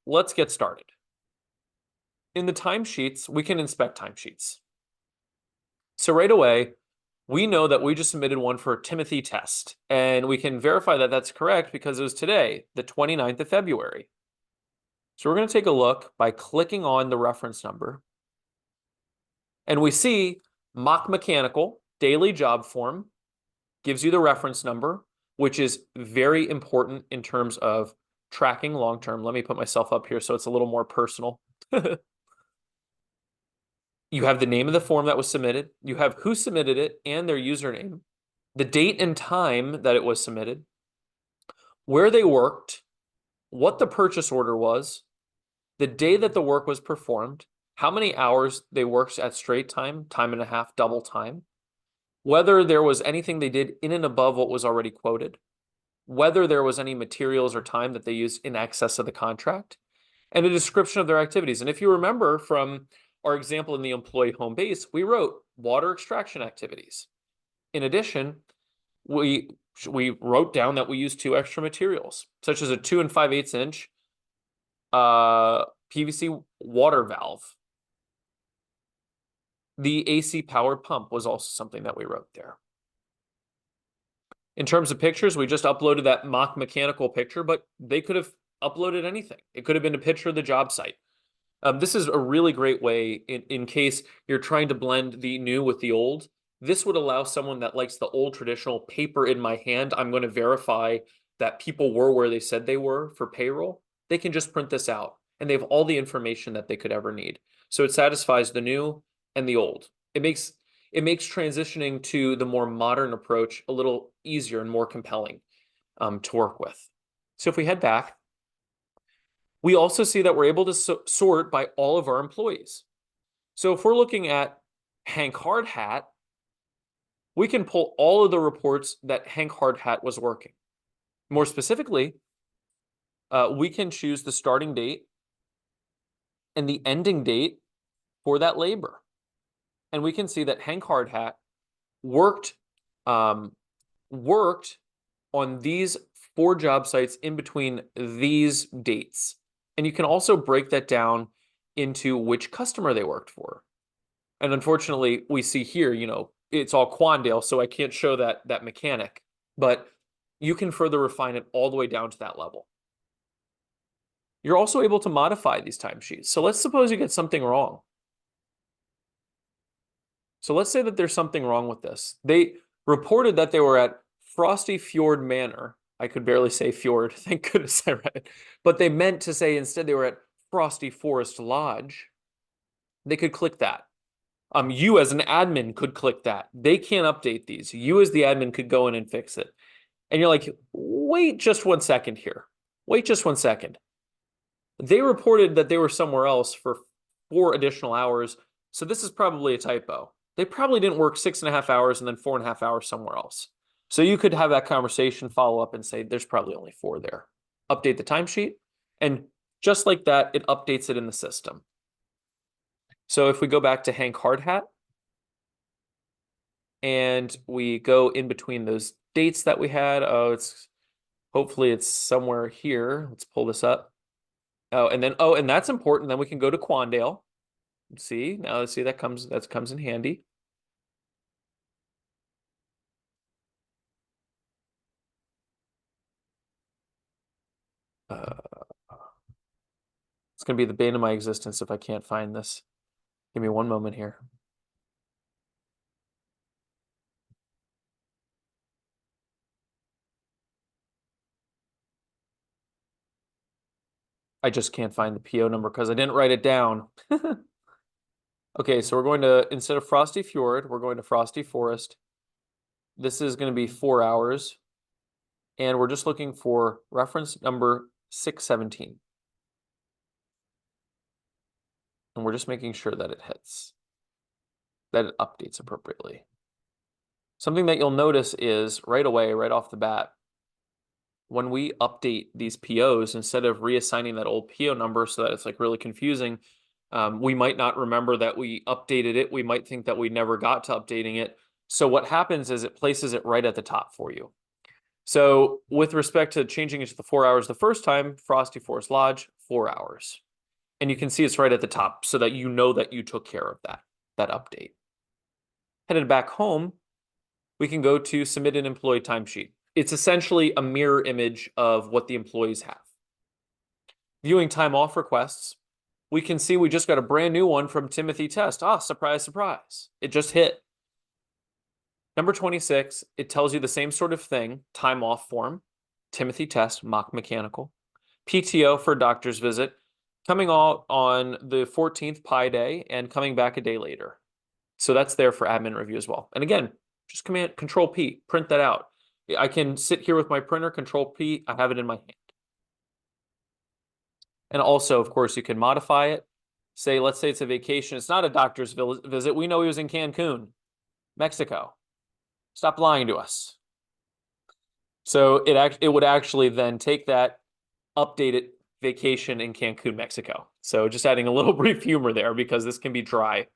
let's get started. In the timesheets, we can inspect timesheets. So right away, we know that we just submitted one for Timothy test, and we can verify that that's correct because it was today, the 29th of February. So we're going to take a look by clicking on the reference number. And we see mock mechanical daily job form gives you the reference number, which is very important in terms of tracking long-term. Let me put myself up here so it's a little more personal. You have the name of the form that was submitted. You have who submitted it and their username, the date and time that it was submitted, where they worked, what the purchase order was, the day that the work was performed, how many hours they worked at straight time, time and a half, double time, whether there was anything they did in and above what was already quoted, whether there was any materials or time that they used in excess of the contract, and a description of their activities. And if you remember from our example in the employee home base, we wrote water extraction activities. In addition, we wrote down that we used 2 extra materials, such as a 2 5/8 inch PVC water valve. The AC powered pump was also something that we wrote there. In terms of pictures, we just uploaded that mock mechanical picture, but they could have uploaded anything. It could have been a picture of the job site. This is a really great way in case you're trying to blend the new with the old. This would allow someone that likes the old traditional paper in my hand, I'm going to verify that people were where they said they were for payroll. They can just print this out and they have all the information that they could ever need. So it satisfies the new and the old. It makes transitioning to the more modern approach a little easier and more compelling to work with. So if we head back, we also see that we're able to sort by all of our employees. So if we're looking at Hank Hardhat, we can pull all of the reports that Hank Hardhat was working. More specifically, we can choose the starting date and the ending date for that labor. And we can see that Hank Hardhat worked on these 4 job sites in between these dates. And you can also break that down into which customer they worked for. And unfortunately, we see here, it's all Quandale, so I can't show that mechanic. But you can further refine it all the way down to that level. You're also able to modify these timesheets. So let's suppose you get something wrong. So let's say that there's something wrong with this. They reported that they were at Frosty Fjord Manor. I could barely say fjord, thank goodness I read it. But they meant to say instead they were at Frosty Forest Lodge. They could click that. You as an admin could click that. They can't update these. You as the admin could go in and fix it. And you're like, wait just 1 second here. Wait just 1 second. They reported that they were somewhere else for 4 additional hours. So this is probably a typo. They probably didn't work 6.5 hours and then 4.5 hours somewhere else. So you could have that conversation, follow up and say, there's probably only 4 there. Update the timesheet. And just like that, it updates it in the system. So if we go back to Hank Hardhat and we go in between those dates that we had, hopefully it's somewhere here. Let's pull this up. And that's important. Then we can go to Quandale. See, now let's see that comes in handy. It's going to be the bane of my existence if I can't find this. Give me 1 moment here. I just can't find the PO number because I didn't write it down. Okay, so we're going to, instead of Frosty Fjord, we're going to Frosty Forest. This is going to be 4 hours. And we're just looking for reference number 617. And we're just making sure that it hits, that it updates appropriately. Something that you'll notice is right away, right off the bat, when we update these POs, instead of reassigning that old PO number so that it's like really confusing, we might not remember that we updated it. We might think that we never got to updating it. So what happens is it places it right at the top for you. So with respect to changing it to the 4 hours the first time, Frosty Forest Lodge, 4 hours. And you can see it's right at the top so that you know that you took care of that update. Headed back home, we can go to submit an employee timesheet. It's essentially a mirror image of what the employees have. Viewing time off requests, we can see we just got a brand new one from Timothy Test. Ah, surprise, surprise. It just hit. Number 26, it tells you the same sort of thing, time off form, Timothy Test, mock mechanical, PTO for doctor's visit, coming out on the 14th Pi Day and coming back a day later. So that's there for admin review as well. And again, just Control P, print that out. I can sit here with my printer, Control P, I have it in my hand. And also, of course, you can modify it. Let's say it's a vacation. It's not a doctor's visit. We know he was in Cancun, Mexico. Stop lying to us. So it would actually then take that updated vacation in Cancun, Mexico. So just adding a little brief humor there because this can be dry